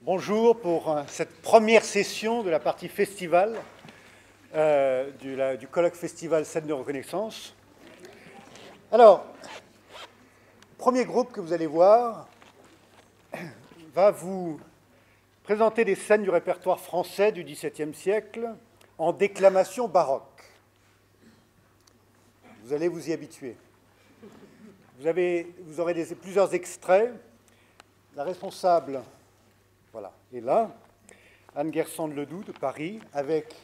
Bonjour pour cette première session de la partie festival du colloque festival Scène de reconnaissance. Alors, le premier groupe que vous allez voir va vous présenter des scènes du répertoire français du XVIIe siècle en déclamation baroque. Vous allez vous y habituer. Vous aurez plusieurs extraits. La responsable, voilà, est là, Anne Guersan-Ledoux de Paris, avec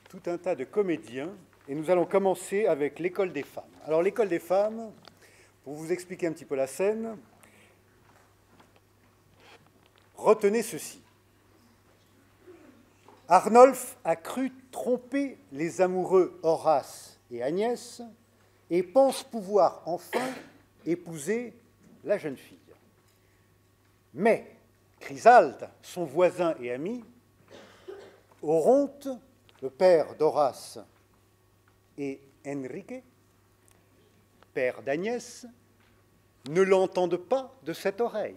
tout un tas de comédiens. Et nous allons commencer avec l'École des femmes. Alors, l'École des femmes, pour vous expliquer un petit peu la scène, retenez ceci. Arnolphe a cru tromper les amoureux Horace et Agnès et pense pouvoir enfin épouser la jeune fille. Mais Chrysalte, son voisin et ami, Oronte, le père d'Horace, et Enrique, père d'Agnès, ne l'entendent pas de cette oreille.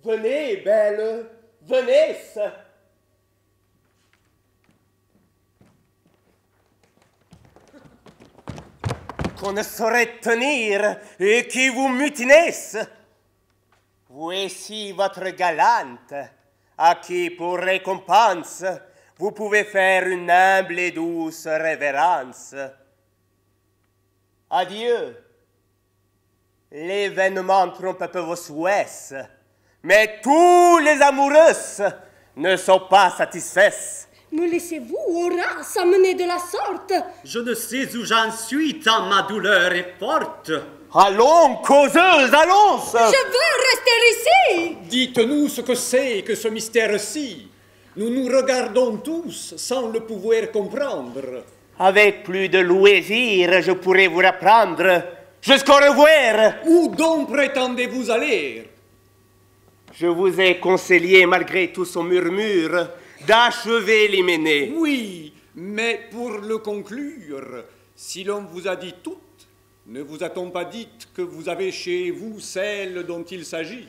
Venez, belle, venez. Qu'on ne saurait tenir et qui vous mutinesse. Voici votre galante, à qui pour récompense vous pouvez faire une humble et douce révérence. Adieu. L'événement trompe un peu vos souhaits. Mais tous les amoureux ne sont pas satisfaits. Me laissez-vous, Horace, amener de la sorte? Je ne sais où j'en suis, tant ma douleur est forte. Allons, causeuse, allons! Je veux rester ici! Dites-nous ce que c'est que ce mystère-ci. Nous nous regardons tous sans le pouvoir comprendre. Avec plus de loisir, je pourrais vous reprendre jusqu'au revoir. Où donc prétendez-vous aller? Je vous ai conseillé, malgré tout son murmure, d'achever l'hyménée. Oui, mais pour le conclure, si l'on vous a dit tout, ne vous a-t-on pas dit que vous avez chez vous celle dont il s'agit?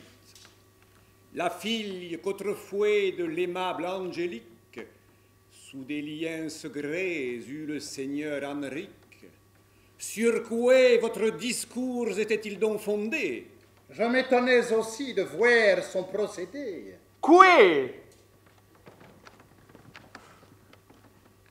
La fille qu'autrefois de l'aimable Angélique, sous des liens secrets, eut le seigneur Henrique. Sur quoi votre discours était-il donc fondé? Je m'étonnais aussi de voir son procédé. Quoi?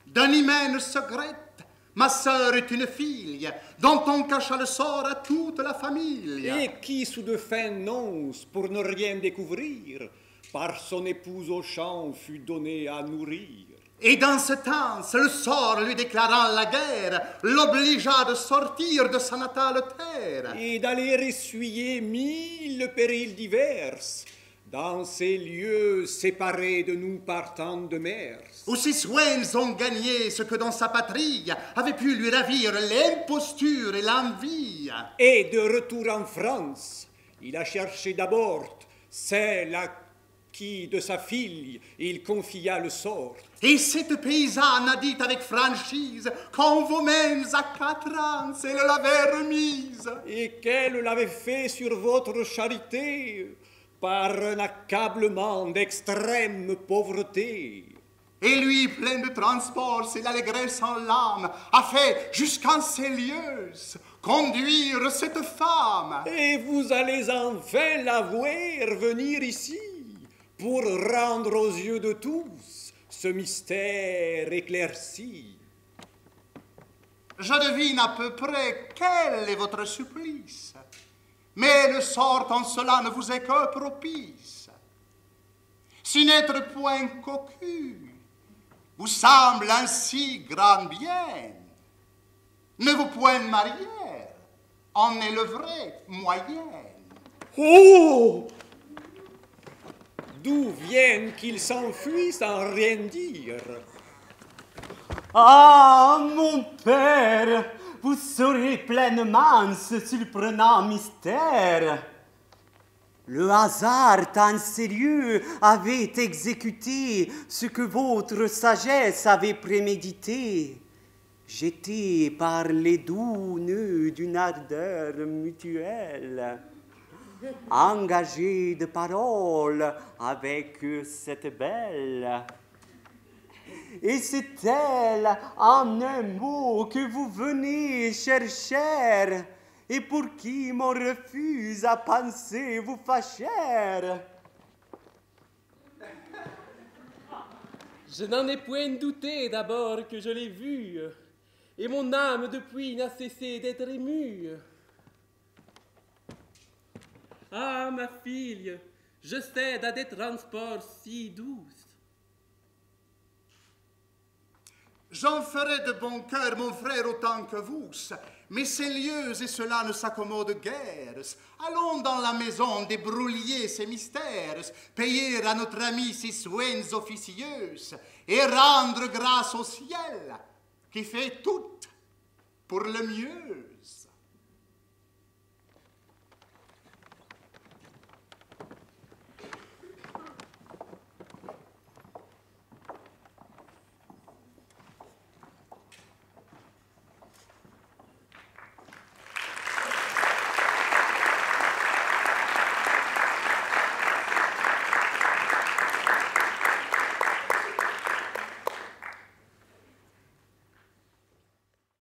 D'un hymen secrète, ma sœur est une fille, dont on cacha le sort à toute la famille. Et qui, sous de fins nonces, pour ne rien découvrir, par son épouse au champ fut donnée à nourrir. Et dans ce temps, le sort lui déclarant la guerre, l'obligea de sortir de sa natale terre. Et d'aller essuyer 1000 périls divers, dans ces lieux séparés de nous par tant de mers. Où ses soins ont gagné ce que dans sa patrie avait pu lui ravir l'imposture et l'envie. Et de retour en France, il a cherché d'abord celle à qui de sa fille il confia le sort. Et cette paysanne a dit avec franchise qu'en vos mains à 4 ans, elle l'avait remise. Et qu'elle l'avait fait sur votre charité par un accablement d'extrême pauvreté. Et lui, plein de transport, c'est l'allégresse en l'âme, a fait jusqu'en ces lieux conduire cette femme. Et vous allez enfin la voir venir ici pour rendre aux yeux de tous ce mystère éclairci. Je devine à peu près quel est votre supplice, mais le sort en cela ne vous est que propice. Si n'être point cocu vous semble ainsi grand bien, ne vous point marier en est le vrai moyen. Oh! D'où vient qu'il s'enfuit sans rien dire? Ah, mon père, vous saurez pleinement ce surprenant mystère. Le hasard tant sérieux avait exécuté ce que votre sagesse avait prémédité. J'étais par les doux nœuds d'une ardeur mutuelle, engagé de parole avec cette belle. Et c'est elle, en un mot, que vous venez chercher, et pour qui mon refus à penser vous fâcher. Je n'en ai point douté d'abord que je l'ai vue, et mon âme depuis n'a cessé d'être émue. Ah, ma fille, je cède à des transports si douces. J'en ferai de bon cœur, mon frère, autant que vous. Mais ces lieux et cela ne s'accommode guère. Allons dans la maison débrouiller ces mystères, payer à notre ami ses soins officieux et rendre grâce au ciel qui fait tout pour le mieux.